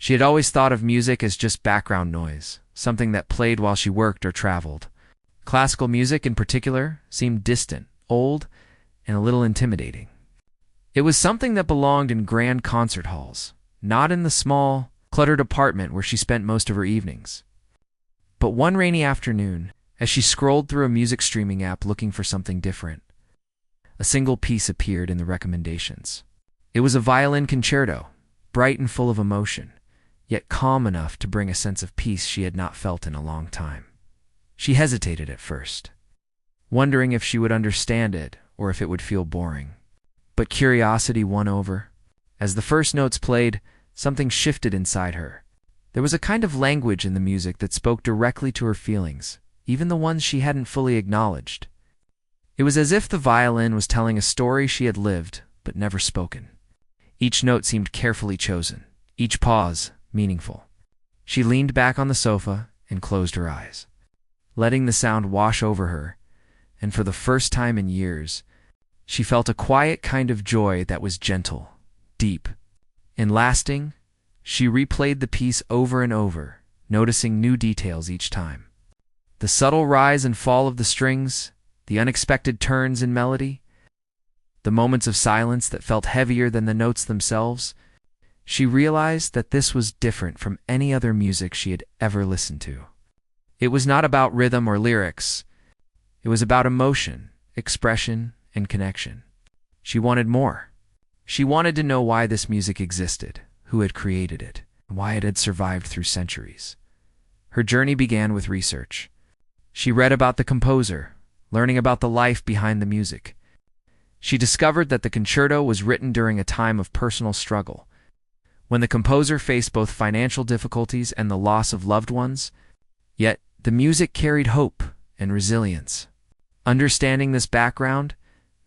She had always thought of music as just background noise, something that played while she worked or traveled. Classical music, in particular, seemed distant, old, and a little intimidating. It was something that belonged in grand concert halls, not in the small, cluttered apartment where she spent most of her evenings. But one rainy afternoon, as she scrolled through a music streaming app looking for something different, a single piece appeared in the recommendations. It was a violin concerto, bright and full of emotion, yet calm enough to bring a sense of peace she had not felt in a long time. She hesitated at first, wondering if she would understand it or if it would feel boring. But curiosity won over. As the first notes played, something shifted inside her. There was a kind of language in the music that spoke directly to her feelings, even the ones she hadn't fully acknowledged. It was as if the violin was telling a story she had lived but never spoken. Each note seemed carefully chosen, each pause meaningful. She leaned back on the sofa and closed her eyes, letting the sound wash over her, and for the first time in years, she felt a quiet kind of joy that was gentle, deep, and lasting. She replayed the piece over and over, noticing new details each time. The subtle rise and fall of the strings, the unexpected turns in melody, the moments of silence that felt heavier than the notes themselves. She realized that this was different from any other music she had ever listened to. It was not about rhythm or lyrics. It was about emotion, expression, and connection. She wanted more. She wanted to know why this music existed, who had created it, and why it had survived through centuries. Her journey began with research. She read about the composer, learning about the life behind the music. She discovered that the concerto was written during a time of personal struggle, when the composer faced both financial difficulties and the loss of loved ones. Yet, the music carried hope and resilience. Understanding this background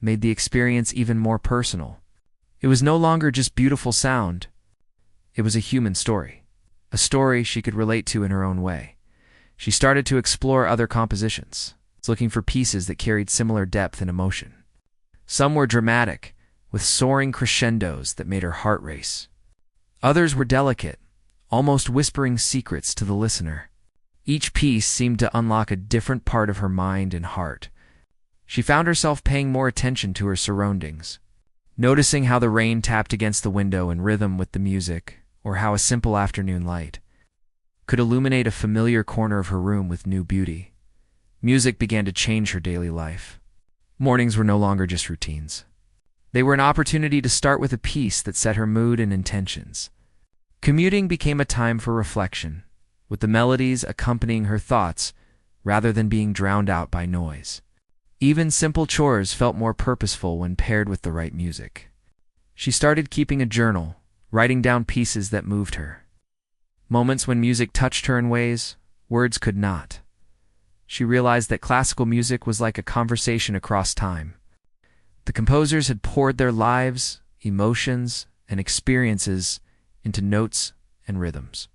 made the experience even more personal. It was no longer just beautiful sound. It was a human story, a story she could relate to in her own way. She started to explore other compositions, looking for pieces that carried similar depth and emotion. Some were dramatic, with soaring crescendos that made her heart race. Others were delicate, almost whispering secrets to the listener. Each piece seemed to unlock a different part of her mind and heart. She found herself paying more attention to her surroundings, noticing how the rain tapped against the window in rhythm with the music, or how a simple afternoon light could illuminate a familiar corner of her room with new beauty. Music began to change her daily life. Mornings were no longer just routines. They were an opportunity to start with a piece that set her mood and intentions. Commuting became a time for reflection, with the melodies accompanying her thoughts rather than being drowned out by noise. Even simple chores felt more purposeful when paired with the right music. She started keeping a journal, writing down pieces that moved her. Moments when music touched her in ways words could not. She realized that classical music was like a conversation across time. The composers had poured their lives, emotions, and experiences into notes and rhythms.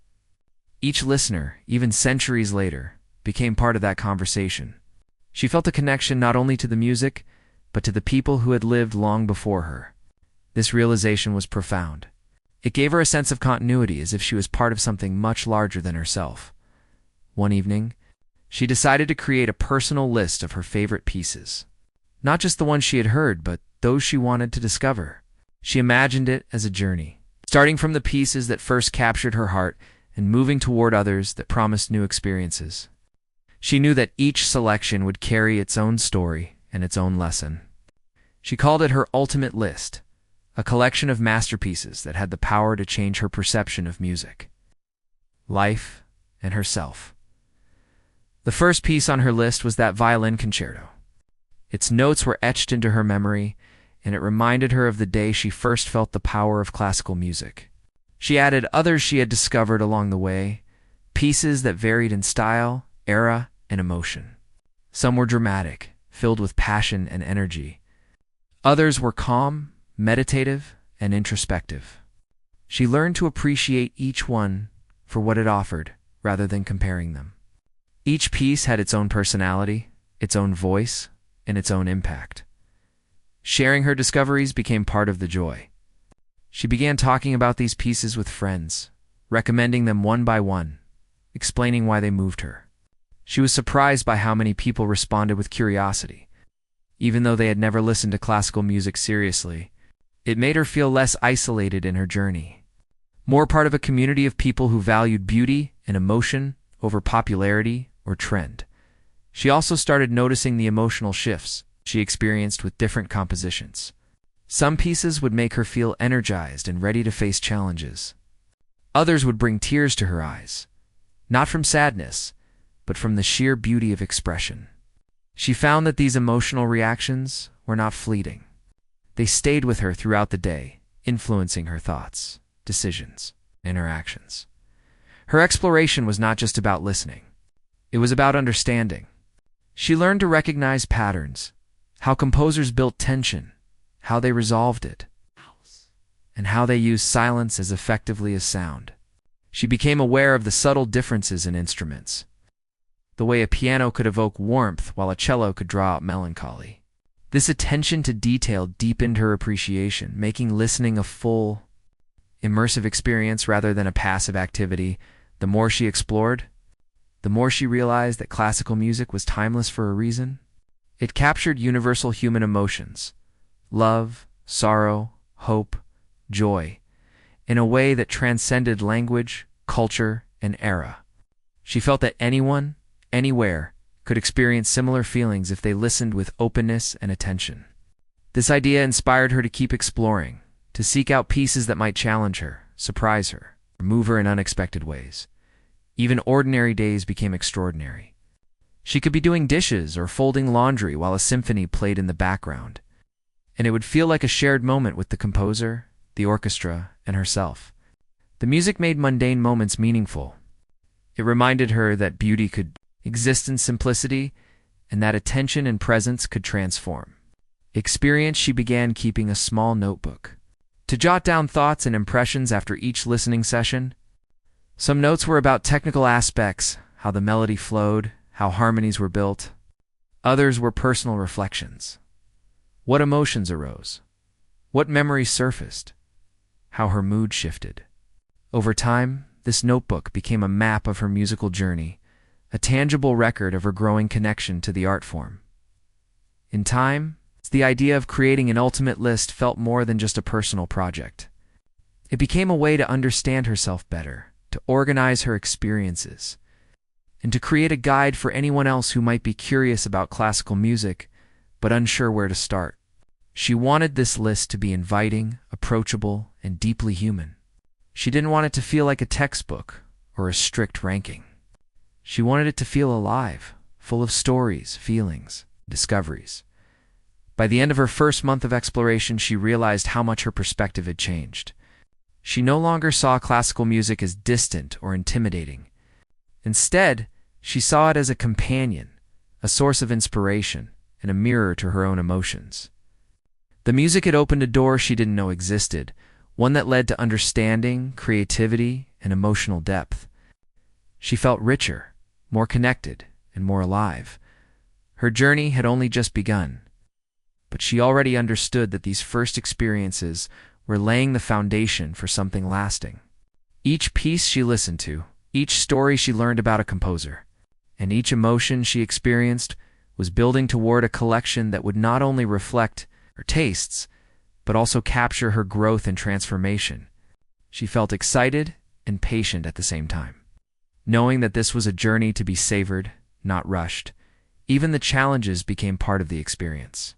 Each listener, even centuries later, became part of that conversation. She felt a connection not only to the music, but to the people who had lived long before her. This realization was profound. It gave her a sense of continuity, as if she was part of something much larger than herself. One evening, she decided to create a personal list of her favorite pieces. Not just the ones she had heard, but those she wanted to discover. She imagined it as a journey, starting from the pieces that first captured her heart and moving toward others that promised new experiences. She knew that each selection would carry its own story and its own lesson. She called it her ultimate list, a collection of masterpieces that had the power to change her perception of music, life, and herself. The first piece on her list was that violin concerto. Its notes were etched into her memory, and it reminded her of the day she first felt the power of classical music. She added others she had discovered along the way, pieces that varied in style, era, and emotion. Some were dramatic, filled with passion and energy. Others were calm, meditative, and introspective. She learned to appreciate each one for what it offered, rather than comparing them. Each piece had its own personality, its own voice, and its own impact. Sharing her discoveries became part of the joy. She began talking about these pieces with friends, recommending them one by one, explaining why they moved her. She was surprised by how many people responded with curiosity. Even though they had never listened to classical music seriously, it made her feel less isolated in her journey, more part of a community of people who valued beauty and emotion over popularity or trend. She also started noticing the emotional shifts she experienced with different compositions. Some pieces would make her feel energized and ready to face challenges. Others would bring tears to her eyes, not from sadness, but from the sheer beauty of expression. She found that these emotional reactions were not fleeting. They stayed with her throughout the day, influencing her thoughts, decisions, and interactions. Her exploration was not just about listening. It was about understanding. She learned to recognize patterns, how composers built tension, how they resolved it, and how they used silence as effectively as sound. She became aware of the subtle differences in instruments, the way a piano could evoke warmth while a cello could draw out melancholy. This attention to detail deepened her appreciation, making listening a full, immersive experience rather than a passive activity. The more she explored, the more she realized that classical music was timeless for a reason. It captured universal human emotions, love, sorrow, hope, joy, in a way that transcended language, culture, and era. She felt that anyone, anywhere, could experience similar feelings if they listened with openness and attention. This idea inspired her to keep exploring, to seek out pieces that might challenge her, surprise her, or move her in unexpected ways. Even ordinary days became extraordinary. She could be doing dishes or folding laundry while a symphony played in the background, and it would feel like a shared moment with the composer, the orchestra, and herself. The music made mundane moments meaningful. It reminded her that beauty could exist in simplicity, and that attention and presence could transform. Experienced, she began keeping a small notebook to jot down thoughts and impressions after each listening session. Some notes were about technical aspects, how the melody flowed, how harmonies were built. Others were personal reflections. What emotions arose? What memories surfaced? How her mood shifted. Over time, this notebook became a map of her musical journey, a tangible record of her growing connection to the art form. In time, the idea of creating an ultimate list felt more than just a personal project. It became a way to understand herself better, to organize her experiences, and to create a guide for anyone else who might be curious about classical music but unsure where to start. She wanted this list to be inviting, approachable, and deeply human. She didn't want it to feel like a textbook or a strict ranking. She wanted it to feel alive, full of stories, feelings, discoveries. By the end of her first month of exploration, she realized how much her perspective had changed. She no longer saw classical music as distant or intimidating. Instead, she saw it as a companion, a source of inspiration, and a mirror to her own emotions. The music had opened a door she didn't know existed, one that led to understanding, creativity, and emotional depth. She felt richer, more connected, and more alive. Her journey had only just begun, but she already understood that these first experiences were laying the foundation for something lasting. Each piece she listened to, each story she learned about a composer, and each emotion she experienced was building toward a collection that would not only reflect her tastes, but also capture her growth and transformation. She felt excited and patient at the same time, knowing that this was a journey to be savored, not rushed. Even the challenges became part of the experience.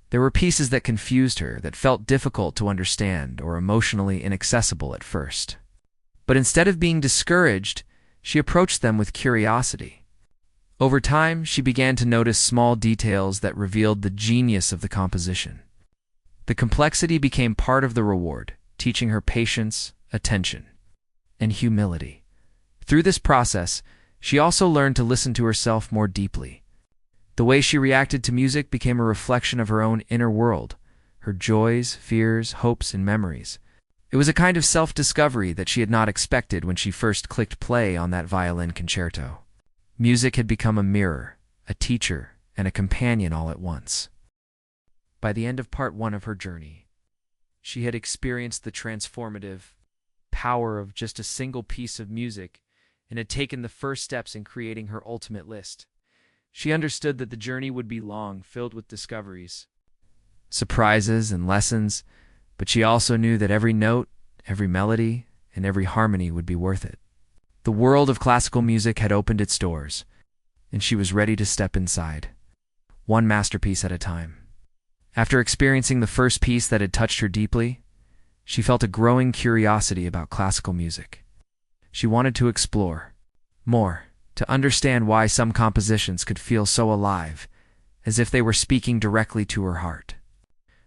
There were pieces that confused her, that felt difficult to understand or emotionally inaccessible at first. But instead of being discouraged, she approached them with curiosity. Over time, she began to notice small details that revealed the genius of the composition. The complexity became part of the reward, teaching her patience, attention, and humility. Through this process, she also learned to listen to herself more deeply. The way she reacted to music became a reflection of her own inner world, her joys, fears, hopes, and memories. It was a kind of self-discovery that she had not expected when she first clicked play on that violin concerto. Music had become a mirror, a teacher, and a companion all at once. By the end of part 1 of her journey, she had experienced the transformative, power of just a single piece of music and had taken the first steps in creating her ultimate list. She understood that the journey would be long, filled with discoveries, surprises, and lessons, but she also knew that every note, every melody, and every harmony would be worth it. The world of classical music had opened its doors, and she was ready to step inside, one masterpiece at a time. After experiencing the first piece that had touched her deeply, she felt a growing curiosity about classical music. She wanted to explore more, to understand why some compositions could feel so alive, as if they were speaking directly to her heart.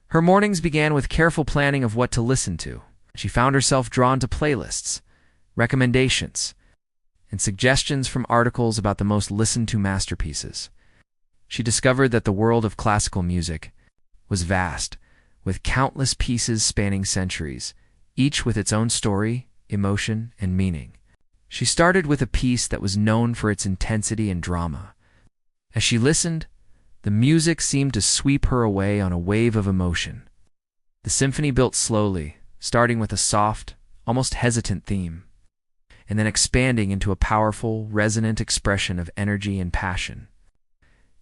Her mornings began with careful planning of what to listen to. She found herself drawn to playlists, recommendations, and suggestions from articles about the most listened-to masterpieces. She discovered that the world of classical music was vast, with countless pieces spanning centuries, each with its own story, emotion, and meaning. She started with a piece that was known for its intensity and drama. As she listened, the music seemed to sweep her away on a wave of emotion. The symphony built slowly, starting with a soft, almost hesitant theme, and then expanding into a powerful, resonant expression of energy and passion.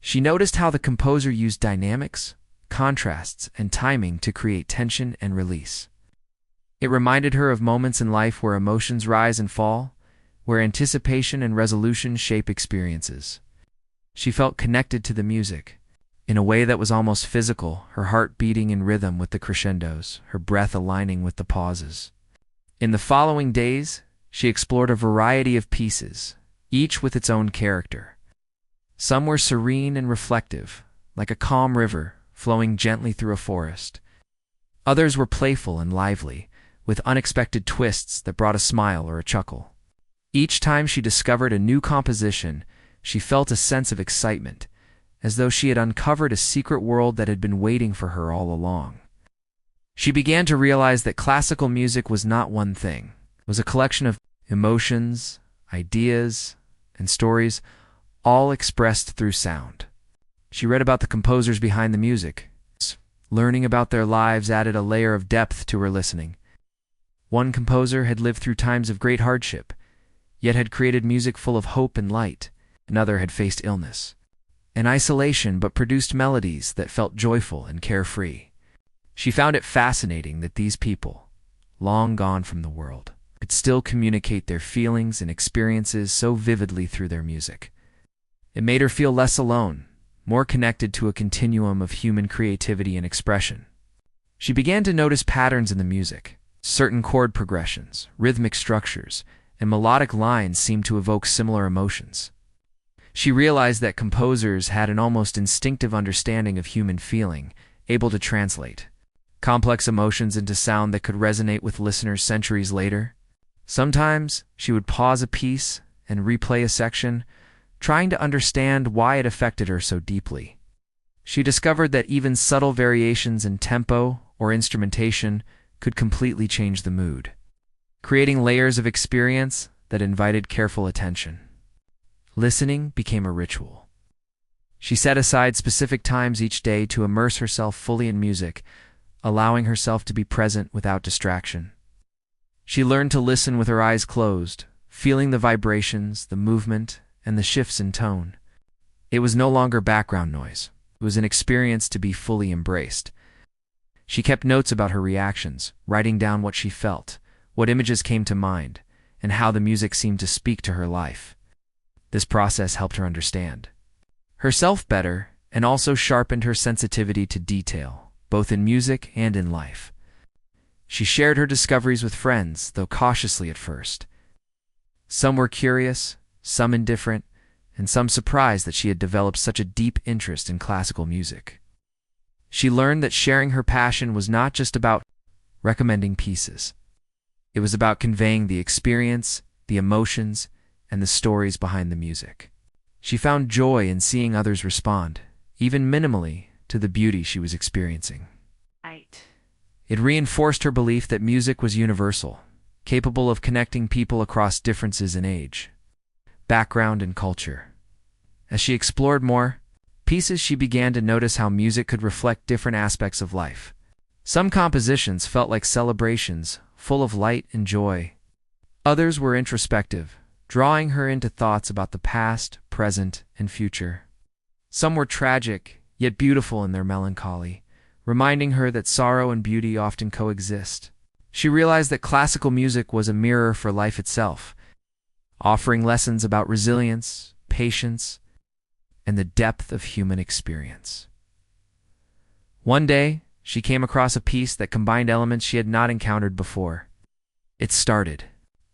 She noticed how the composer used dynamics, contrasts, and timing to create tension and release. It reminded her of moments in life where emotions rise and fall, where anticipation and resolution shape experiences. She felt connected to the music, in a way that was almost physical, her heart beating in rhythm with the crescendos, her breath aligning with the pauses. In the following days, she explored a variety of pieces, each with its own character. Some were serene and reflective, like a calm river flowing gently through a forest. Others were playful and lively, with unexpected twists that brought a smile or a chuckle. Each time she discovered a new composition, she felt a sense of excitement, as though she had uncovered a secret world that had been waiting for her all along. She began to realize that classical music was not one thing. It was a collection of emotions, ideas, and stories, all expressed through sound. She read about the composers behind the music. Learning about their lives added a layer of depth to her listening. One composer had lived through times of great hardship, yet had created music full of hope and light. Another had faced illness and isolation, but produced melodies that felt joyful and carefree. She found it fascinating that these people, long gone from the world, could still communicate their feelings and experiences so vividly through their music. It made her feel less alone, more connected to a continuum of human creativity and expression. She began to notice patterns in the music. Certain chord progressions, rhythmic structures, and melodic lines seemed to evoke similar emotions. She realized that composers had an almost instinctive understanding of human feeling, able to translate complex emotions into sound that could resonate with listeners centuries later. Sometimes she would pause a piece and replay a section, trying to understand why it affected her so deeply. She discovered that even subtle variations in tempo or instrumentation could completely change the mood, creating layers of experience that invited careful attention. Listening became a ritual. She set aside specific times each day to immerse herself fully in music, allowing herself to be present without distraction. She learned to listen with her eyes closed, feeling the vibrations, the movement, and the shifts in tone. It was no longer background noise. It was an experience to be fully embraced. She kept notes about her reactions, writing down what she felt, what images came to mind, and how the music seemed to speak to her life. This process helped her understand herself better and also sharpened her sensitivity to detail, both in music and in life. She shared her discoveries with friends, though cautiously at first. Some were curious, some indifferent, and some surprised that she had developed such a deep interest in classical music. She learned that sharing her passion was not just about recommending pieces. It was about conveying the experience, the emotions, and the stories behind the music. She found joy in seeing others respond, even minimally, to the beauty she was experiencing. It reinforced her belief that music was universal, capable of connecting people across differences in age, background, and culture. As she explored more pieces, she began to notice how music could reflect different aspects of life. Some compositions felt like celebrations, full of light and joy, Others were introspective, drawing her into thoughts about the past, present, and future. Some were tragic, yet beautiful in their melancholy, reminding her that sorrow and beauty often coexist. She realized that classical music was a mirror for life itself, offering lessons about resilience, patience, and the depth of human experience. One day, she came across a piece that combined elements she had not encountered before. It started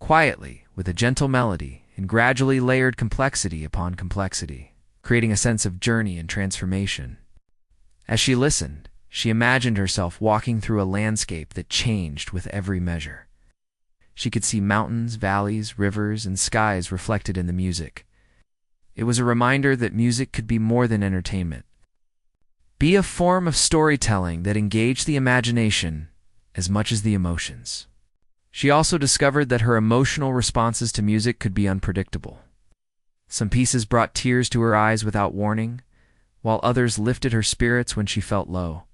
quietly, with a gentle melody, and gradually layered complexity upon complexity, creating a sense of journey and transformation. As she listened, she imagined herself walking through a landscape that changed with every measure. She could see mountains, valleys, rivers, and skies reflected in the music. It was a reminder that music could be more than entertainment, be a form of storytelling that engaged the imagination as much as the emotions. She also discovered that her emotional responses to music could be unpredictable. Some pieces brought tears to her eyes without warning, while others lifted her spirits when she felt low.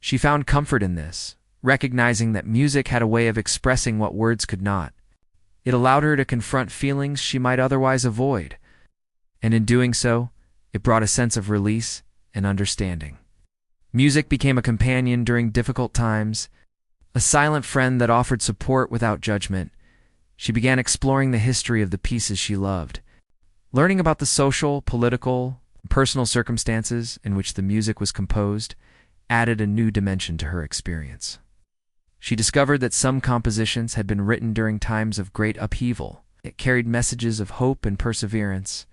She found comfort in this, recognizing that music had a way of expressing what words could not. It allowed her to confront feelings she might otherwise avoid, and in doing so, it brought a sense of release and understanding. Music became a companion during difficult times, a silent friend that offered support without judgment. She began exploring the history of the pieces she loved, learning about the social, political, and personal circumstances in which the music was composed added a new dimension to her experience. She discovered that some compositions had been written during times of great upheaval. It carried messages of hope and perseverance.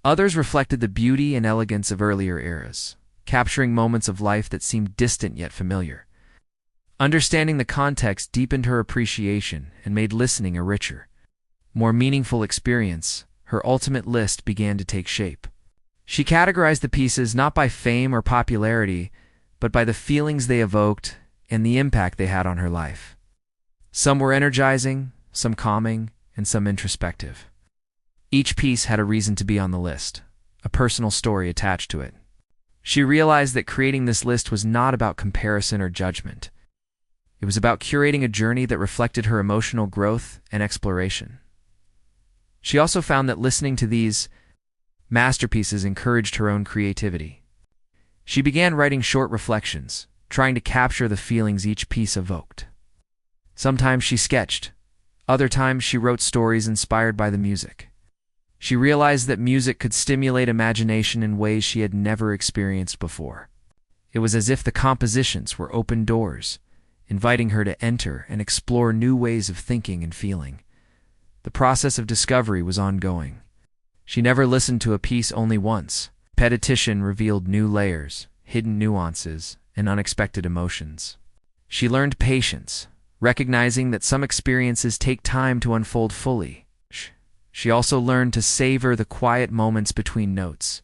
Others reflected the beauty and elegance of earlier eras, capturing moments of life that seemed distant yet familiar. Understanding the context deepened her appreciation and made listening a richer, more meaningful experience. Her ultimate list began to take shape. She categorized the pieces not by fame or popularity, but by the feelings they evoked and the impact they had on her life. Some were energizing, some calming, and some introspective. Each piece had a reason to be on the list, a personal story attached to it. She realized that creating this list was not about comparison or judgment. It was about curating a journey that reflected her emotional growth and exploration. She also found that listening to these masterpieces encouraged her own creativity. She began writing short reflections, trying to capture the feelings each piece evoked. Sometimes she sketched, other times she wrote stories inspired by the music. She realized that music could stimulate imagination in ways she had never experienced before. It was as if the compositions were open doors, inviting her to enter and explore new ways of thinking and feeling. The process of discovery was ongoing. She never listened to a piece only once. Repetition revealed new layers, hidden nuances, and unexpected emotions. She learned patience, recognizing that some experiences take time to unfold fully. She also learned to savor the quiet moments between notes,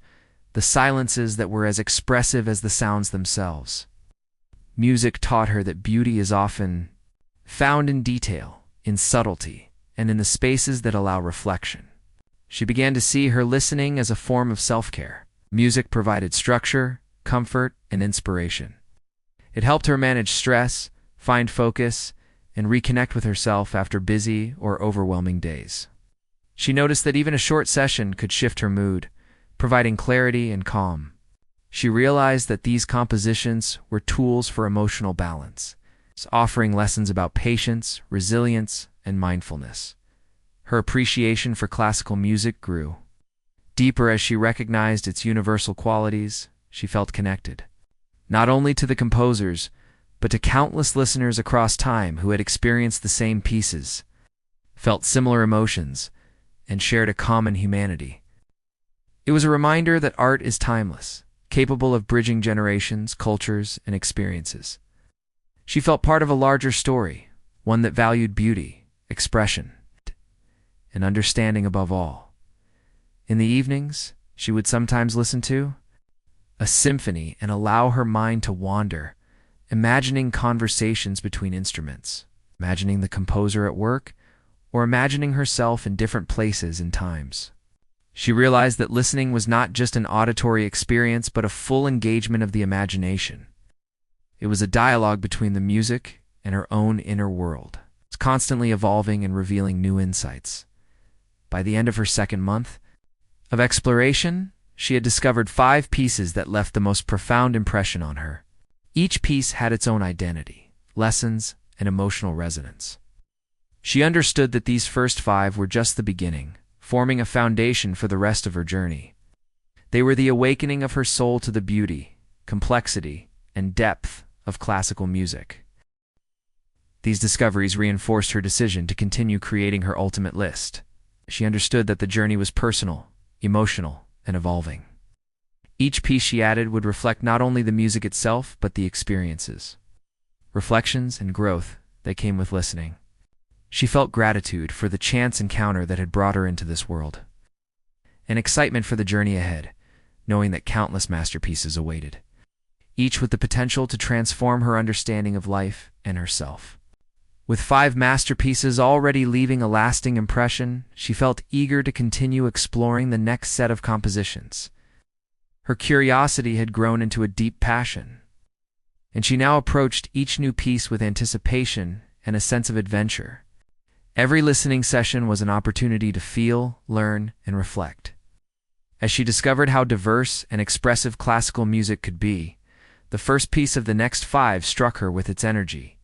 the silences that were as expressive as the sounds themselves. Music taught her that beauty is often found in detail, in subtlety, and in the spaces that allow reflection. She began to see her listening as a form of self-care. Music provided structure, comfort, and inspiration. It helped her manage stress, find focus, and reconnect with herself after busy or overwhelming days. She noticed that even a short session could shift her mood, providing clarity and calm. She realized that these compositions were tools for emotional balance, offering lessons about patience, resilience, and mindfulness. Her appreciation for classical music grew. Deeper as she recognized its universal qualities, she felt connected, not only to the composers, but to countless listeners across time who had experienced the same pieces, felt similar emotions, and shared a common humanity. It was a reminder that art is timeless, capable of bridging generations, cultures, and experiences. She felt part of a larger story, one that valued beauty, expression, and understanding above all. In the evenings, she would sometimes listen to a symphony and allow her mind to wander, imagining conversations between instruments, imagining the composer at work, or imagining herself in different places and times. She realized that listening was not just an auditory experience, but a full engagement of the imagination. It was a dialogue between the music and her own inner world. constantly evolving and revealing new insights. By the end of her second month of exploration, she had discovered 5 pieces that left the most profound impression on her. Each piece had its own identity, lessons, and emotional resonance. She understood that these first 5 were just the beginning, forming a foundation for the rest of her journey. They were the awakening of her soul to the beauty, complexity, and depth of classical music. These discoveries reinforced her decision to continue creating her ultimate list. She understood that the journey was personal, emotional, and evolving. Each piece she added would reflect not only the music itself, but the experiences, reflections, and growth that came with listening. She felt gratitude for the chance encounter that had brought her into this world, and excitement for the journey ahead, knowing that countless masterpieces awaited, each with the potential to transform her understanding of life and herself. With 5 masterpieces already leaving a lasting impression, she felt eager to continue exploring the next set of compositions. Her curiosity had grown into a deep passion, and she now approached each new piece with anticipation and a sense of adventure. Every listening session was an opportunity to feel, learn, and reflect. As she discovered how diverse and expressive classical music could be, the first piece of the next 5 struck her with its energy.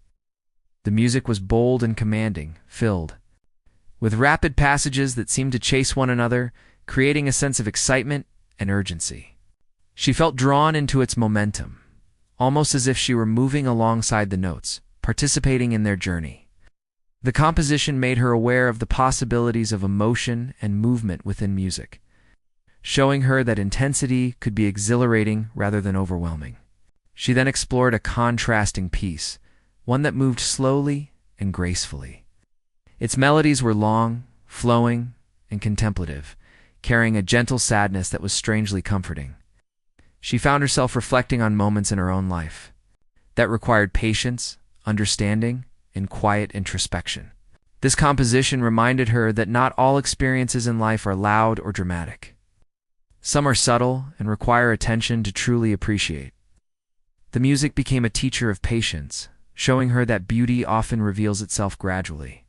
The music was bold and commanding, filled with rapid passages that seemed to chase one another, creating a sense of excitement and urgency. She felt drawn into its momentum, almost as if she were moving alongside the notes, participating in their journey. The composition made her aware of the possibilities of emotion and movement within music, showing her that intensity could be exhilarating rather than overwhelming. She then explored a contrasting piece, one that moved slowly and gracefully. Its melodies were long, flowing, and contemplative, carrying a gentle sadness that was strangely comforting. She found herself reflecting on moments in her own life that required patience, understanding, and quiet introspection. This composition reminded her that not all experiences in life are loud or dramatic. Some are subtle and require attention to truly appreciate. The music became a teacher of patience, showing her that beauty often reveals itself gradually.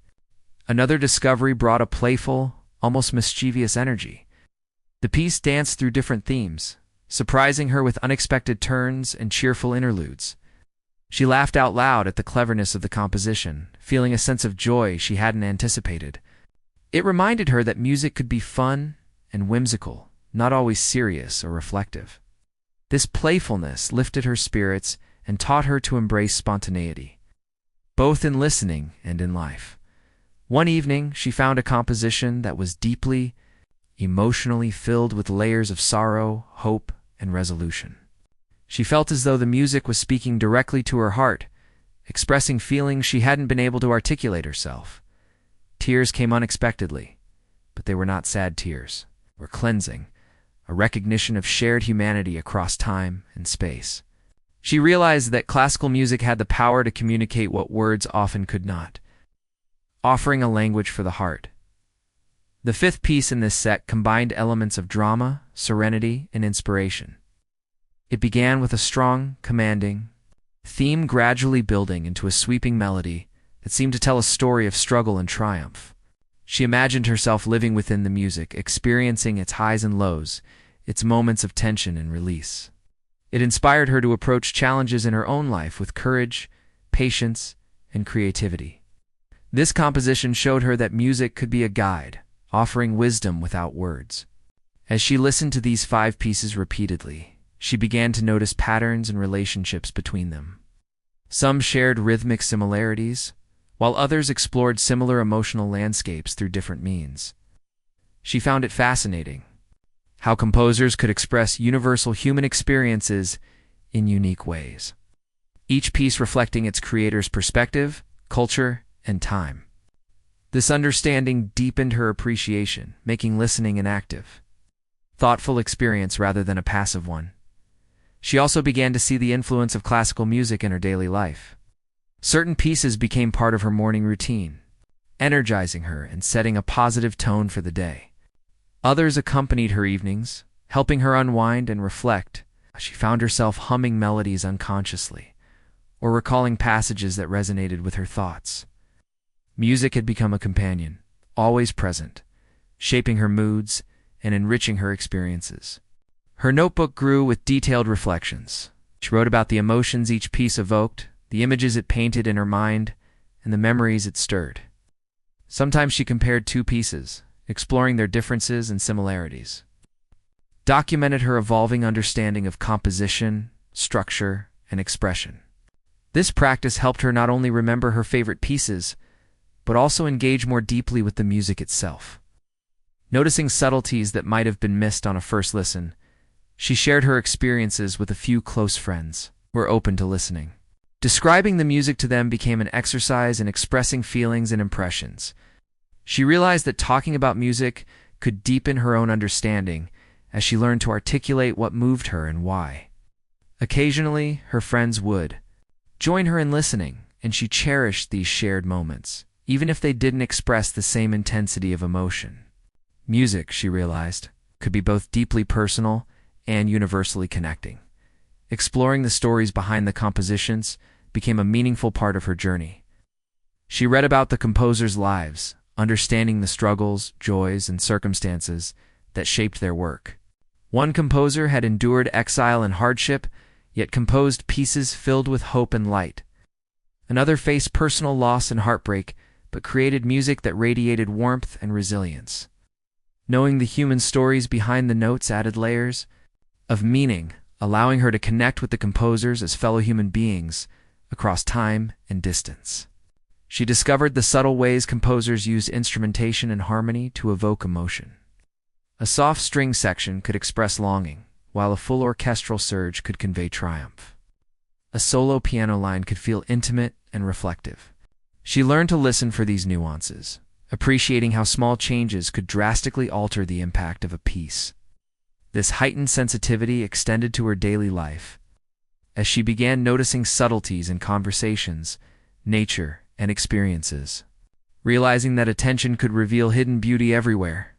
Another discovery brought a playful, almost mischievous energy. The piece danced through different themes, surprising her with unexpected turns and cheerful interludes. She laughed out loud at the cleverness of the composition, feeling a sense of joy she hadn't anticipated. It reminded her that music could be fun and whimsical, not always serious or reflective. This playfulness lifted her spirits and taught her to embrace spontaneity, both in listening and in life. One evening, she found a composition that was deeply, emotionally filled with layers of sorrow, hope, and resolution. She felt as though the music was speaking directly to her heart, expressing feelings she hadn't been able to articulate herself. Tears came unexpectedly, but they were not sad tears. They were cleansing, a recognition of shared humanity across time and space. She realized that classical music had the power to communicate what words often could not, offering a language for the heart. The 5th piece in this set combined elements of drama, serenity, and inspiration. It began with a strong, commanding theme, gradually building into a sweeping melody that seemed to tell a story of struggle and triumph. She imagined herself living within the music, experiencing its highs and lows, its moments of tension and release. It inspired her to approach challenges in her own life with courage, patience, and creativity. This composition showed her that music could be a guide, offering wisdom without words. As she listened to these 5 pieces repeatedly, she began to notice patterns and relationships between them. Some shared rhythmic similarities, while others explored similar emotional landscapes through different means. She found it fascinating how composers could express universal human experiences in unique ways, each piece reflecting its creator's perspective, culture, and time. This understanding deepened her appreciation, making listening an active, thoughtful experience rather than a passive one. She also began to see the influence of classical music in her daily life. Certain pieces became part of her morning routine, energizing her and setting a positive tone for the day. Others accompanied her evenings, helping her unwind and reflect. She found herself humming melodies unconsciously, or recalling passages that resonated with her thoughts. Music had become a companion, always present, shaping her moods and enriching her experiences. Her notebook grew with detailed reflections. She wrote about the emotions each piece evoked, the images it painted in her mind, and the memories it stirred. Sometimes she compared two pieces, exploring their differences and similarities. Documented her evolving understanding of composition, structure, and expression. This practice helped her not only remember her favorite pieces, but also engage more deeply with the music itself. Noticing subtleties that might have been missed on a first listen, she shared her experiences with a few close friends who were open to listening. Describing the music to them became an exercise in expressing feelings and impressions. She realized that talking about music could deepen her own understanding as she learned to articulate what moved her and why. Occasionally, her friends would join her in listening, and she cherished these shared moments, even if they didn't express the same intensity of emotion. Music, she realized, could be both deeply personal and universally connecting. Exploring the stories behind the compositions became a meaningful part of her journey. She read about the composers' lives, understanding the struggles, joys, and circumstances that shaped their work. One composer had endured exile and hardship, yet composed pieces filled with hope and light. Another faced personal loss and heartbreak, but created music that radiated warmth and resilience. Knowing the human stories behind the notes added layers of meaning, allowing her to connect with the composers as fellow human beings across time and distance. She discovered the subtle ways composers used instrumentation and harmony to evoke emotion. A soft string section could express longing, while a full orchestral surge could convey triumph. A solo piano line could feel intimate and reflective. She learned to listen for these nuances, appreciating how small changes could drastically alter the impact of a piece. This heightened sensitivity extended to her daily life, as she began noticing subtleties in conversations, nature, and experiences. Realizing that attention could reveal hidden beauty everywhere.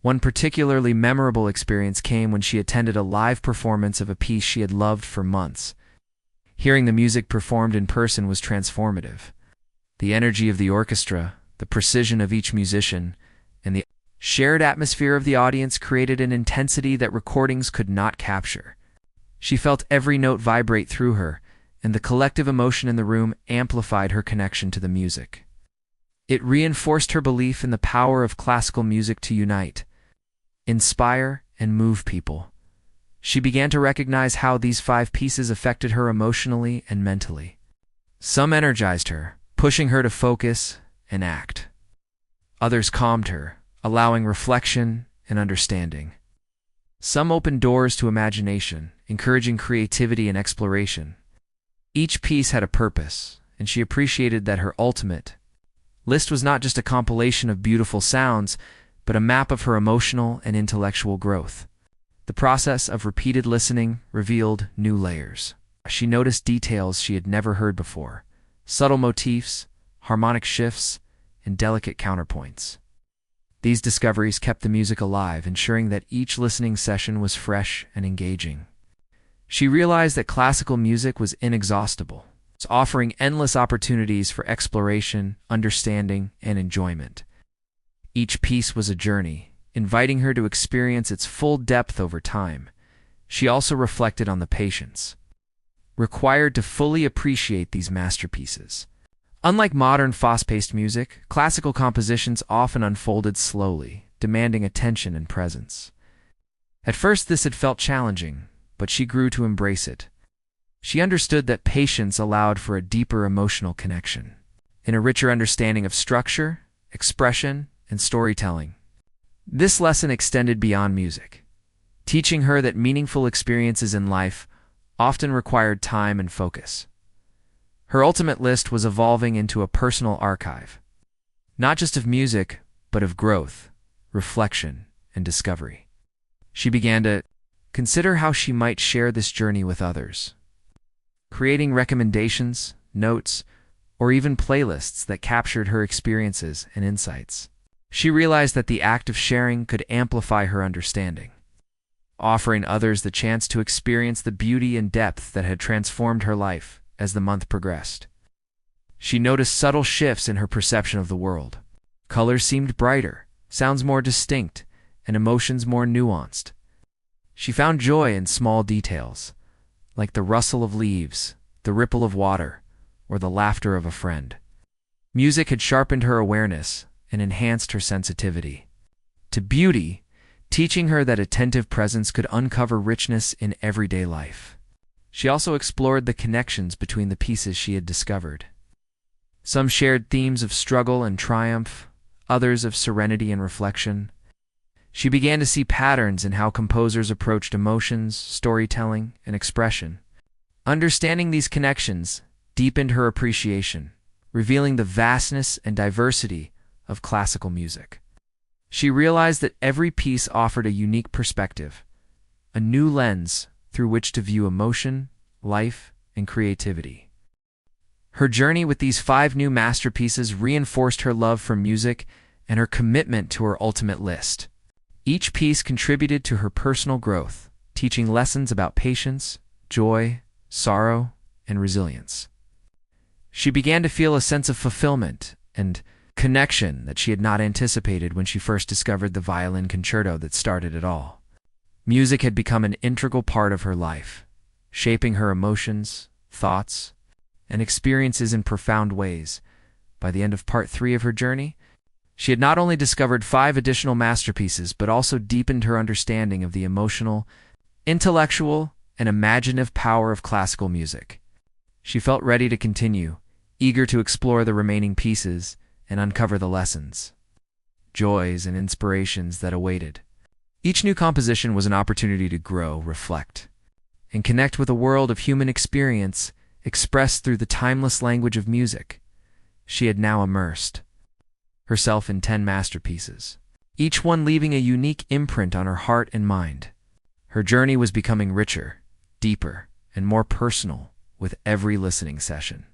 One particularly memorable experience came when she attended a live performance of a piece she had loved for months. Hearing the music performed in person was transformative. The energy of the orchestra, the precision of each musician, and the shared atmosphere of the audience created an intensity that recordings could not capture. She felt every note vibrate through her, and the collective emotion in the room amplified her connection to the music. It reinforced her belief in the power of classical music to unite, inspire, and move people. She began to recognize how these 5 pieces affected her emotionally and mentally. Some energized her, pushing her to focus and act. Others calmed her, allowing reflection and understanding. Some opened doors to imagination, encouraging creativity and exploration. Each piece had a purpose, and she appreciated that her ultimate list was not just a compilation of beautiful sounds, but a map of her emotional and intellectual growth. The process of repeated listening revealed new layers. She noticed details she had never heard before, subtle motifs, harmonic shifts, and delicate counterpoints. These discoveries kept the music alive, ensuring that each listening session was fresh and engaging. She realized that classical music was inexhaustible, offering endless opportunities for exploration, understanding, and enjoyment. Each piece was a journey, inviting her to experience its full depth over time. She also reflected on the patience required to fully appreciate these masterpieces. Unlike modern fast-paced music, classical compositions often unfolded slowly, demanding attention and presence. At first this had felt challenging, but she grew to embrace it. She understood that patience allowed for a deeper emotional connection, and a richer understanding of structure, expression, and storytelling. This lesson extended beyond music, teaching her that meaningful experiences in life often required time and focus. Her ultimate list was evolving into a personal archive, not just of music, but of growth, reflection, and discovery. She began to consider how she might share this journey with others, creating recommendations, notes, or even playlists that captured her experiences and insights. She realized that the act of sharing could amplify her understanding, offering others the chance to experience the beauty and depth that had transformed her life as the month progressed. She noticed subtle shifts in her perception of the world. Colors seemed brighter, sounds more distinct, and emotions more nuanced. She found joy in small details, like the rustle of leaves, the ripple of water, or the laughter of a friend. Music had sharpened her awareness and enhanced her sensitivity to beauty, teaching her that attentive presence could uncover richness in everyday life. She also explored the connections between the pieces she had discovered. Some shared themes of struggle and triumph, others of serenity and reflection. She began to see patterns in how composers approached emotions, storytelling, and expression. Understanding these connections deepened her appreciation, revealing the vastness and diversity of classical music. She realized that every piece offered a unique perspective, a new lens through which to view emotion, life, and creativity. Her journey with these 5 new masterpieces reinforced her love for music and her commitment to her ultimate list. Each piece contributed to her personal growth, teaching lessons about patience, joy, sorrow, and resilience. She began to feel a sense of fulfillment and connection that she had not anticipated when she first discovered the violin concerto that started it all. Music had become an integral part of her life, shaping her emotions, thoughts, and experiences in profound ways. By the end of part 3 of her journey, she had not only discovered 5 additional masterpieces, but also deepened her understanding of the emotional, intellectual, and imaginative power of classical music. She felt ready to continue, eager to explore the remaining pieces and uncover the lessons, joys, and inspirations that awaited. Each new composition was an opportunity to grow, reflect, and connect with a world of human experience expressed through the timeless language of music. She had now immersed herself in 10 masterpieces, each one leaving a unique imprint on her heart and mind. Her journey was becoming richer, deeper, and more personal with every listening session.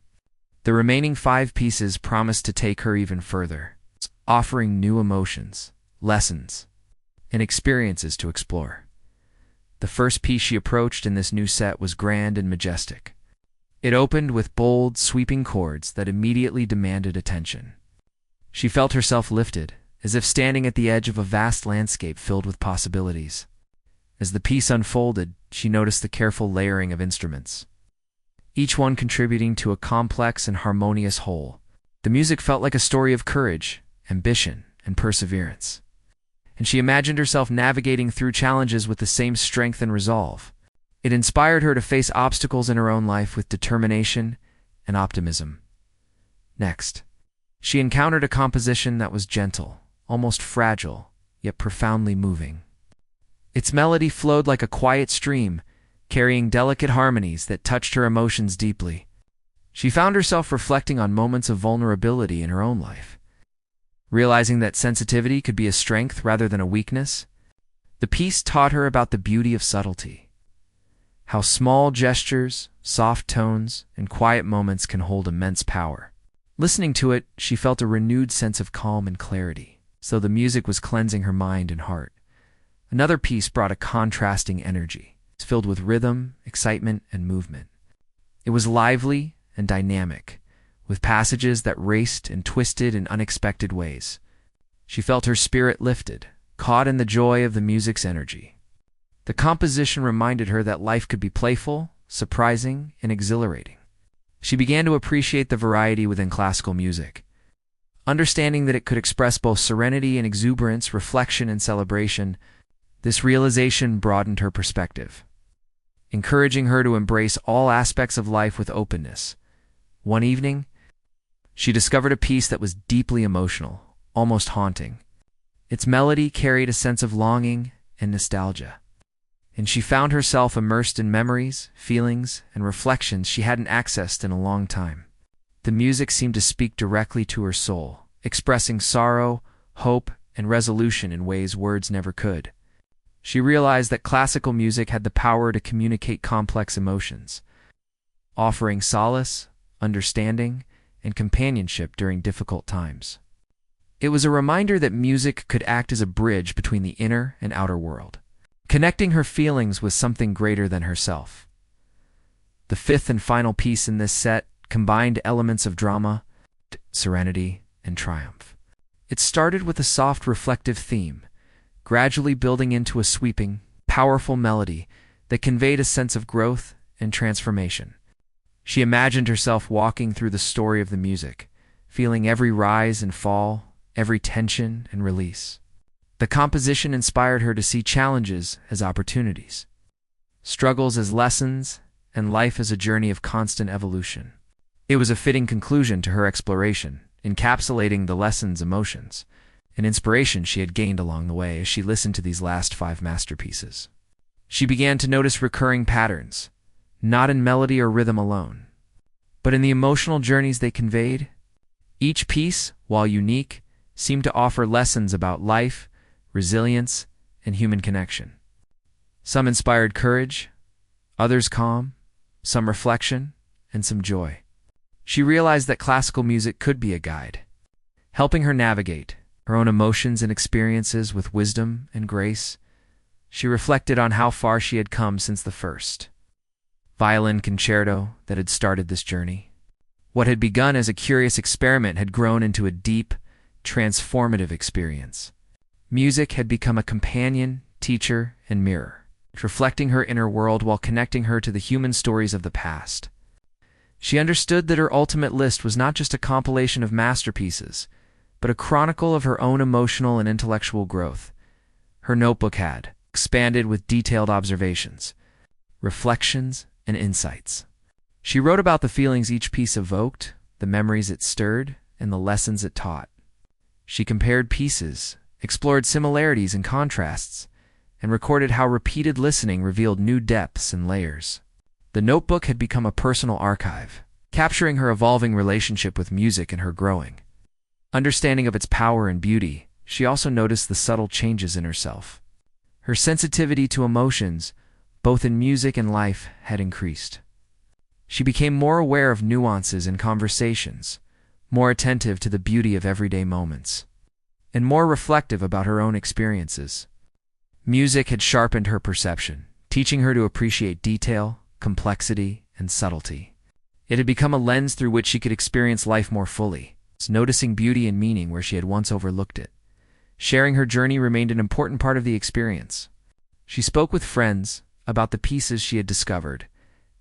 The remaining 5 pieces promised to take her even further, offering new emotions, lessons, and experiences to explore. The first piece she approached in this new set was grand and majestic. It opened with bold, sweeping chords that immediately demanded attention. She felt herself lifted, as if standing at the edge of a vast landscape filled with possibilities. As the piece unfolded, she noticed the careful layering of instruments, each one contributing to a complex and harmonious whole. The music felt like a story of courage, ambition, and perseverance, and she imagined herself navigating through challenges with the same strength and resolve. It inspired her to face obstacles in her own life with determination and optimism. Next, she encountered a composition that was gentle, almost fragile, yet profoundly moving. Its melody flowed like a quiet stream, carrying delicate harmonies that touched her emotions deeply. She found herself reflecting on moments of vulnerability in her own life. Realizing that sensitivity could be a strength rather than a weakness, the piece taught her about the beauty of subtlety, how small gestures, soft tones, and quiet moments can hold immense power. Listening to it, she felt a renewed sense of calm and clarity, so the music was cleansing her mind and heart. Another piece brought a contrasting energy, filled with rhythm, excitement, and movement. It was lively and dynamic, with passages that raced and twisted in unexpected ways. She felt her spirit lifted, caught in the joy of the music's energy. The composition reminded her that life could be playful, surprising, and exhilarating. She began to appreciate the variety within classical music, understanding that it could express both serenity and exuberance, reflection and celebration. This realization broadened her perspective, encouraging her to embrace all aspects of life with openness. One evening, she discovered a piece that was deeply emotional, almost haunting. Its melody carried a sense of longing and nostalgia, and she found herself immersed in memories, feelings, and reflections she hadn't accessed in a long time. The music seemed to speak directly to her soul, expressing sorrow, hope, and resolution in ways words never could. She realized that classical music had the power to communicate complex emotions, offering solace, understanding, and companionship during difficult times. It was a reminder that music could act as a bridge between the inner and outer world, connecting her feelings with something greater than herself. The 5th and final piece in this set combined elements of drama, serenity, and triumph. It started with a soft, reflective theme, gradually building into a sweeping, powerful melody that conveyed a sense of growth and transformation. She imagined herself walking through the story of the music, feeling every rise and fall, every tension and release. The composition inspired her to see challenges as opportunities, struggles as lessons, and life as a journey of constant evolution. It was a fitting conclusion to her exploration, encapsulating the lessons, emotions, and inspiration she had gained along the way as she listened to these last 5 masterpieces. She began to notice recurring patterns, not in melody or rhythm alone, but in the emotional journeys they conveyed. Each piece, while unique, seemed to offer lessons about life, resilience, and human connection. Some inspired courage, others calm, some reflection, and some joy. She realized that classical music could be a guide, helping her navigate her own emotions and experiences with wisdom and grace. She reflected on how far she had come since the first violin concerto that had started this journey. What had begun as a curious experiment had grown into a deep, transformative experience. Music had become a companion, teacher, and mirror, reflecting her inner world while connecting her to the human stories of the past. She understood that her ultimate list was not just a compilation of masterpieces, but a chronicle of her own emotional and intellectual growth. Her notebook had expanded with detailed observations, reflections, and insights. She wrote about the feelings each piece evoked, the memories it stirred, and the lessons it taught. She compared pieces, explored similarities and contrasts, and recorded how repeated listening revealed new depths and layers. The notebook had become a personal archive, capturing her evolving relationship with music and her growing understanding of its power and beauty. She also noticed the subtle changes in herself. Her sensitivity to emotions, both in music and life, had increased. She became more aware of nuances in conversations, more attentive to the beauty of everyday moments, and more reflective about her own experiences. Music had sharpened her perception, teaching her to appreciate detail, complexity, and subtlety. It had become a lens through which she could experience life more fully, noticing beauty and meaning where she had once overlooked it. Sharing her journey remained an important part of the experience. She spoke with friends about the pieces she had discovered,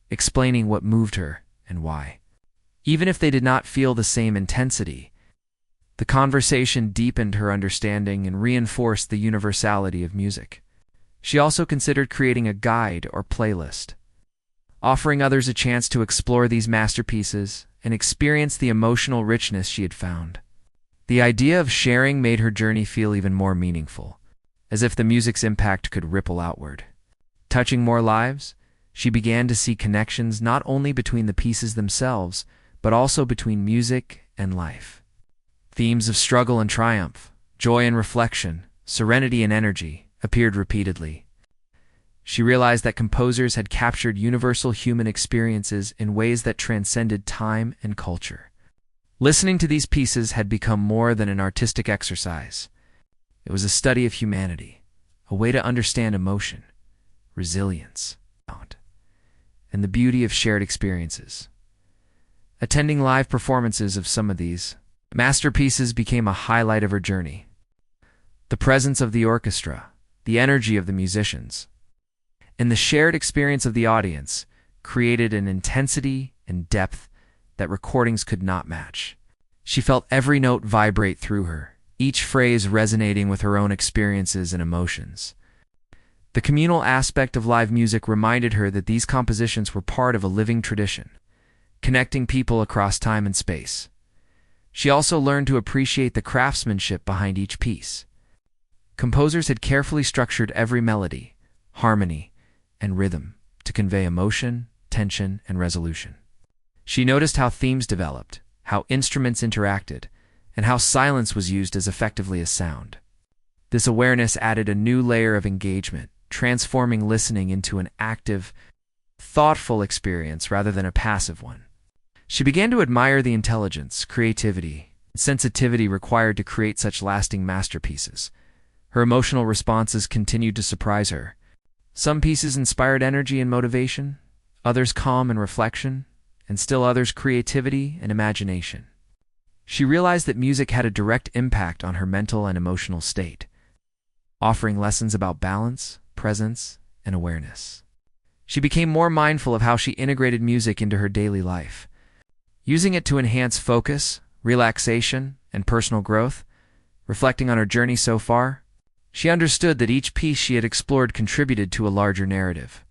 explaining what moved her and why. Even if they did not feel the same intensity, the conversation deepened her understanding and reinforced the universality of music. She also considered creating a guide or playlist, offering others a chance to explore these masterpieces and experience the emotional richness she had found. The idea of sharing made her journey feel even more meaningful, as if the music's impact could ripple outward. Touching more lives, she began to see connections not only between the pieces themselves, but also between music and life. Themes of struggle and triumph, joy and reflection, serenity and energy appeared repeatedly. She realized that composers had captured universal human experiences in ways that transcended time and culture. Listening to these pieces had become more than an artistic exercise. It was a study of humanity, a way to understand emotion, resilience, and the beauty of shared experiences. Attending live performances of some of these masterpieces became a highlight of her journey. The presence of the orchestra, the energy of the musicians, and the shared experience of the audience created an intensity and depth that recordings could not match. She felt every note vibrate through her, each phrase resonating with her own experiences and emotions. The communal aspect of live music reminded her that these compositions were part of a living tradition, connecting people across time and space. She also learned to appreciate the craftsmanship behind each piece. Composers had carefully structured every melody, harmony, and rhythm to convey emotion, tension, and resolution. She noticed how themes developed, how instruments interacted, and how silence was used as effectively as sound. This awareness added a new layer of engagement, transforming listening into an active, thoughtful experience rather than a passive one. She began to admire the intelligence, creativity, and sensitivity required to create such lasting masterpieces. Her emotional responses continued to surprise her. Some pieces inspired energy and motivation, others calm and reflection, and still others creativity and imagination. She realized that music had a direct impact on her mental and emotional state, offering lessons about balance, presence, and awareness. She became more mindful of how she integrated music into her daily life, using it to enhance focus, relaxation, and personal growth. Reflecting on her journey so far, she understood that each piece she had explored contributed to a larger narrative.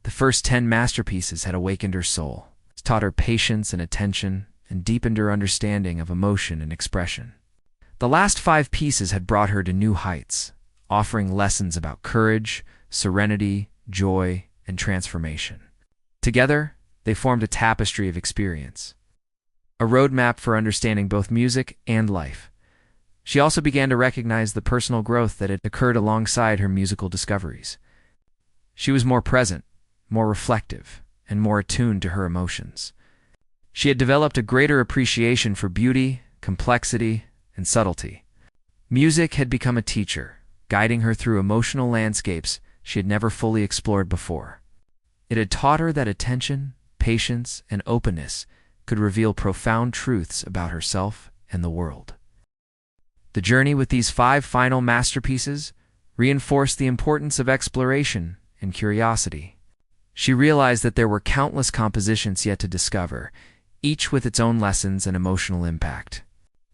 The first 10 masterpieces had awakened her soul, taught her patience and attention, and deepened her understanding of emotion and expression. The last 5 pieces had brought her to new heights, offering lessons about courage, serenity, joy, and transformation. Together, they formed a tapestry of experience, a roadmap for understanding both music and life. She also began to recognize the personal growth that had occurred alongside her musical discoveries. She was more present, more reflective, and more attuned to her emotions. She had developed a greater appreciation for beauty, complexity, and subtlety. Music had become a teacher, guiding her through emotional landscapes she had never fully explored before. It had taught her that attention, patience, and openness could reveal profound truths about herself and the world. The journey with these 5 final masterpieces reinforced the importance of exploration and curiosity. She realized that there were countless compositions yet to discover, each with its own lessons and emotional impact.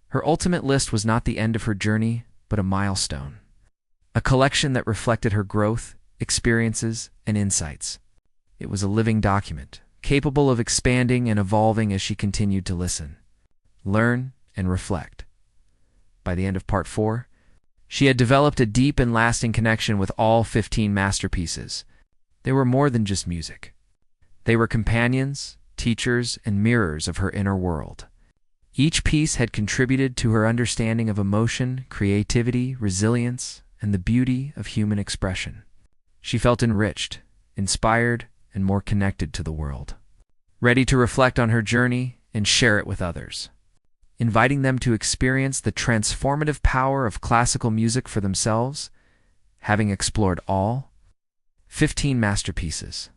Her ultimate list was not the end of her journey, but a milestone, a collection that reflected her growth, experiences, and insights. It was a living document, capable of expanding and evolving as she continued to listen, learn, and reflect. By the end of Part 4, she had developed a deep and lasting connection with all 15 masterpieces. They were more than just music. They were companions, teachers, and mirrors of her inner world. Each piece had contributed to her understanding of emotion, creativity, resilience, and the beauty of human expression. She felt enriched, inspired, and more connected to the world, ready to reflect on her journey and share it with others, inviting them to experience the transformative power of classical music for themselves. Having explored all 15 masterpieces,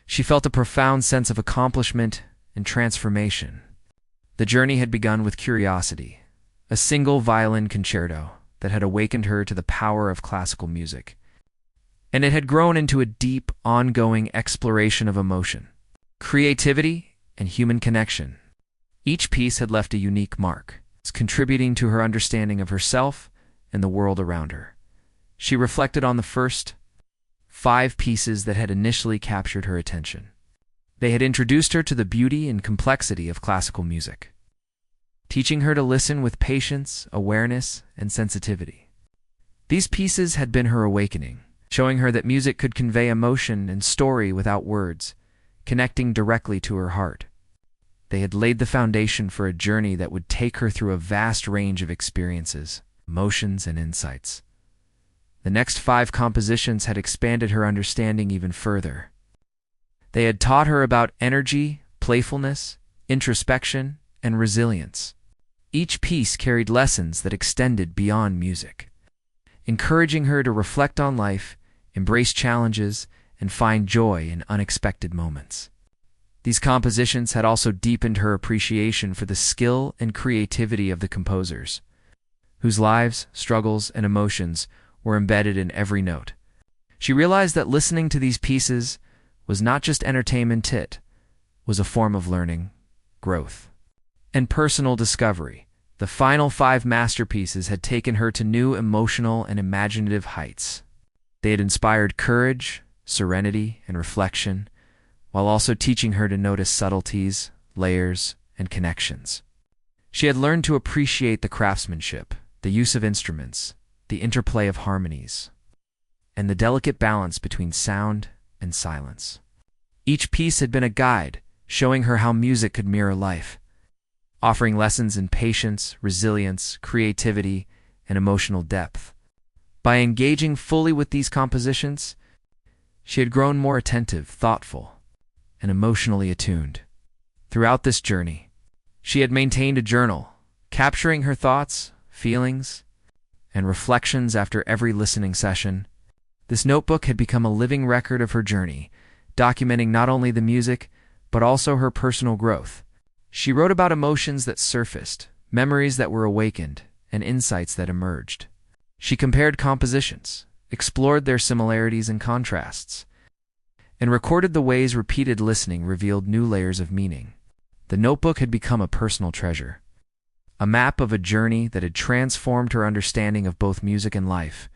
she felt a profound sense of accomplishment and transformation. The journey had begun with curiosity, a single violin concerto that had awakened her to the power of classical music, and it had grown into a deep, ongoing exploration of emotion, creativity, and human connection. Each piece had left a unique mark, contributing to her understanding of herself and the world around her. She reflected on the first 5 pieces that had initially captured her attention. They had introduced her to the beauty and complexity of classical music, teaching her to listen with patience, awareness, and sensitivity. These pieces had been her awakening, showing her that music could convey emotion and story without words, connecting directly to her heart. They had laid the foundation for a journey that would take her through a vast range of experiences, emotions, and insights. The next 5 compositions had expanded her understanding even further. They had taught her about energy, playfulness, introspection, and resilience. Each piece carried lessons that extended beyond music, encouraging her to reflect on life, embrace challenges, and find joy in unexpected moments. These compositions had also deepened her appreciation for the skill and creativity of the composers, whose lives, struggles, and emotions were embedded in every note. She realized that listening to these pieces was not just entertainment, it was a form of learning, growth, and personal discovery. The final 5 masterpieces had taken her to new emotional and imaginative heights. They had inspired courage, serenity, and reflection, while also teaching her to notice subtleties, layers, and connections. She had learned to appreciate the craftsmanship, the use of instruments, the interplay of harmonies, and the delicate balance between sound and silence. Each piece had been a guide, showing her how music could mirror life, offering lessons in patience, resilience, creativity, and emotional depth. By engaging fully with these compositions, she had grown more attentive, thoughtful, and emotionally attuned. Throughout this journey, she had maintained a journal, capturing her thoughts, feelings, and reflections after every listening session. This notebook had become a living record of her journey, documenting not only the music, but also her personal growth. She wrote about emotions that surfaced, memories that were awakened, and insights that emerged. She compared compositions, explored their similarities and contrasts, and recorded the ways repeated listening revealed new layers of meaning. The notebook had become a personal treasure, a map of a journey that had transformed her understanding of both music and life.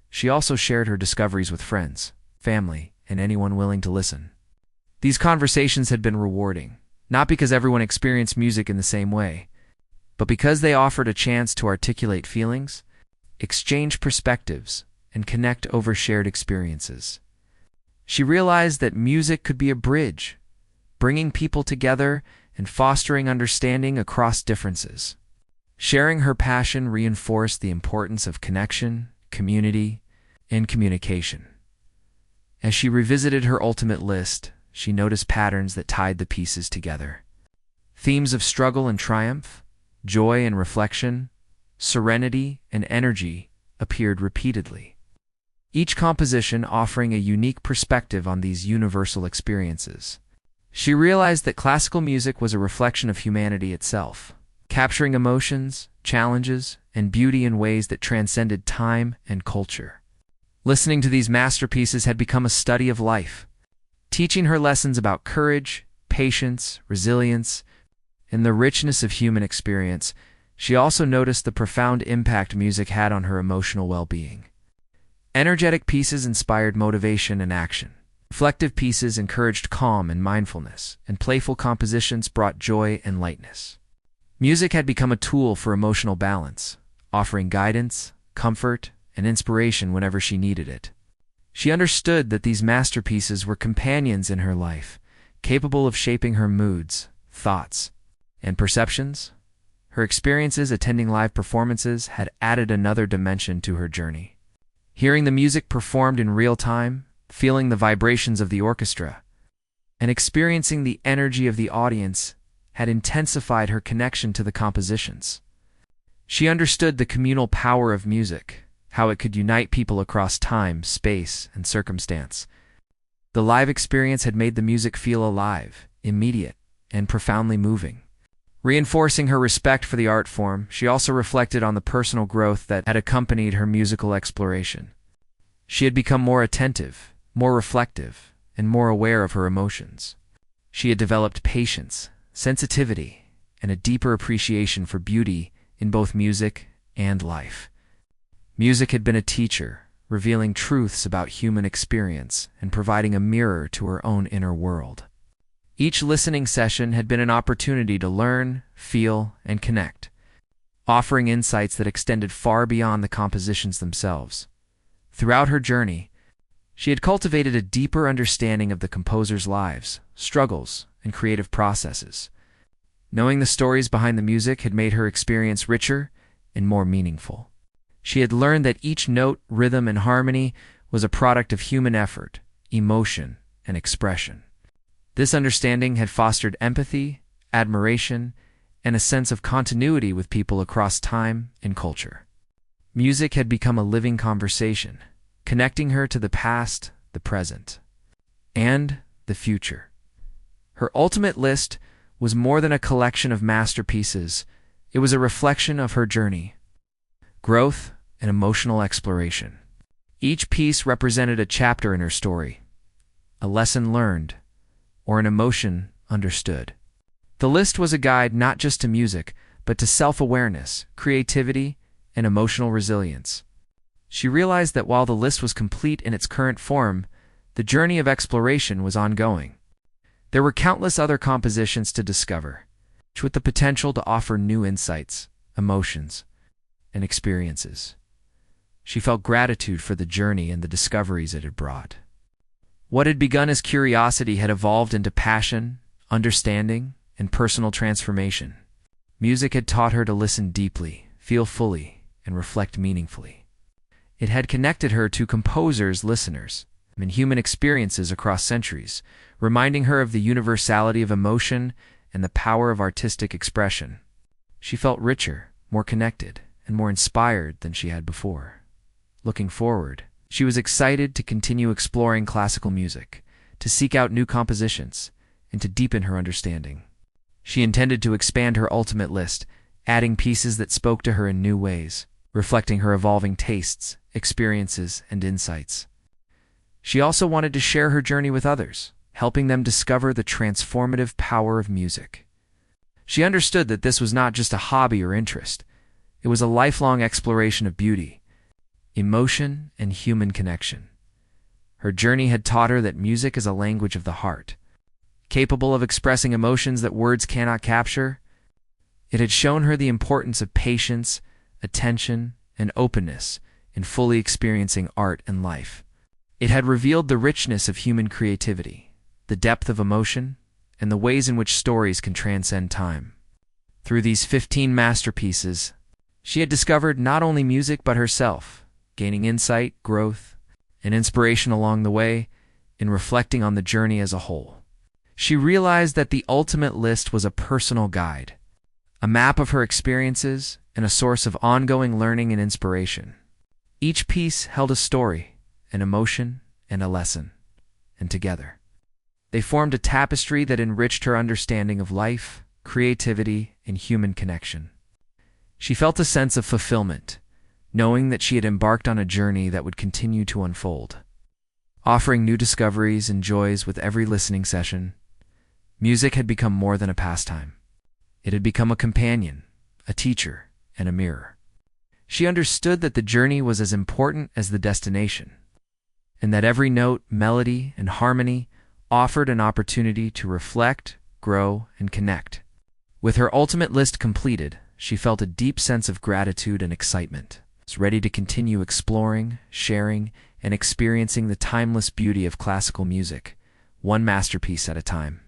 She also shared her discoveries with friends, family, and anyone willing to listen. These conversations had been rewarding, not because everyone experienced music in the same way, but because they offered a chance to articulate feelings, exchange perspectives, and connect over shared experiences. She realized that music could be a bridge, bringing people together and fostering understanding across differences. Sharing her passion reinforced the importance of connection, community, and communication. As she revisited her ultimate list, she noticed patterns that tied the pieces together. Themes of struggle and triumph, joy and reflection, serenity and energy appeared repeatedly, each composition offering a unique perspective on these universal experiences. She realized that classical music was a reflection of humanity itself, capturing emotions, challenges, and beauty in ways that transcended time and culture. Listening to these masterpieces had become a study of life, teaching her lessons about courage, patience, resilience, and the richness of human experience. She also noticed the profound impact music had on her emotional well-being. Energetic pieces inspired motivation and action. Reflective pieces encouraged calm and mindfulness, and playful compositions brought joy and lightness. Music had become a tool for emotional balance, offering guidance, comfort, and inspiration whenever she needed it. She understood that these masterpieces were companions in her life, capable of shaping her moods, thoughts, and perceptions. Her experiences attending live performances had added another dimension to her journey. Hearing the music performed in real time, feeling the vibrations of the orchestra, and experiencing the energy of the audience had intensified her connection to the compositions. She understood the communal power of music, how it could unite people across time, space, and circumstance. The live experience had made the music feel alive, immediate, and profoundly moving. Reinforcing her respect for the art form, she also reflected on the personal growth that had accompanied her musical exploration. She had become more attentive, more reflective, and more aware of her emotions. She had developed patience, sensitivity, and a deeper appreciation for beauty in both music and life. Music had been a teacher, revealing truths about human experience and providing a mirror to her own inner world. Each listening session had been an opportunity to learn, feel, and connect, offering insights that extended far beyond the compositions themselves. Throughout her journey, she had cultivated a deeper understanding of the composer's lives, struggles, and creative processes. Knowing the stories behind the music had made her experience richer and more meaningful. She had learned that each note, rhythm, and harmony was a product of human effort, emotion, and expression. This understanding had fostered empathy, admiration, and a sense of continuity with people across time and culture. Music had become a living conversation, connecting her to the past, the present, and the future. Her ultimate list was more than a collection of masterpieces. It was a reflection of her journey, growth, and emotional exploration. Each piece represented a chapter in her story, a lesson learned, or an emotion understood. The list was a guide not just to music, but to self-awareness, creativity, and emotional resilience. She realized that while the list was complete in its current form, the journey of exploration was ongoing. There were countless other compositions to discover, each with the potential to offer new insights, emotions, and experiences. She felt gratitude for the journey and the discoveries it had brought. What had begun as curiosity had evolved into passion, understanding, and personal transformation. Music had taught her to listen deeply, feel fully, and reflect meaningfully. It had connected her to composers, listeners, and human experiences across centuries, reminding her of the universality of emotion and the power of artistic expression. She felt richer, more connected, and more inspired than she had before. Looking forward, she was excited to continue exploring classical music, to seek out new compositions, and to deepen her understanding. She intended to expand her ultimate list, adding pieces that spoke to her in new ways, reflecting her evolving tastes, experiences, and insights. She also wanted to share her journey with others, helping them discover the transformative power of music. She understood that this was not just a hobby or interest. It was a lifelong exploration of beauty, emotion, and human connection. Her journey had taught her that music is a language of the heart, capable of expressing emotions that words cannot capture. It had shown her the importance of patience, attention, and openness in fully experiencing art and life. It had revealed the richness of human creativity, the depth of emotion, and the ways in which stories can transcend time. Through these 15 masterpieces, she had discovered not only music but herself, gaining insight, growth, and inspiration along the way in reflecting on the journey as a whole. She realized that the ultimate list was a personal guide, a map of her experiences, and a source of ongoing learning and inspiration. Each piece held a story, an emotion, and a lesson, and together, they formed a tapestry that enriched her understanding of life, creativity, and human connection. She felt a sense of fulfillment, knowing that she had embarked on a journey that would continue to unfold. Offering new discoveries and joys with every listening session, music had become more than a pastime. It had become a companion, a teacher, and a mirror. She understood that the journey was as important as the destination, and that every note, melody, and harmony offered an opportunity to reflect, grow, and connect. With her ultimate list completed, she felt a deep sense of gratitude and excitement, ready to continue exploring, sharing, and experiencing the timeless beauty of classical music, one masterpiece at a time.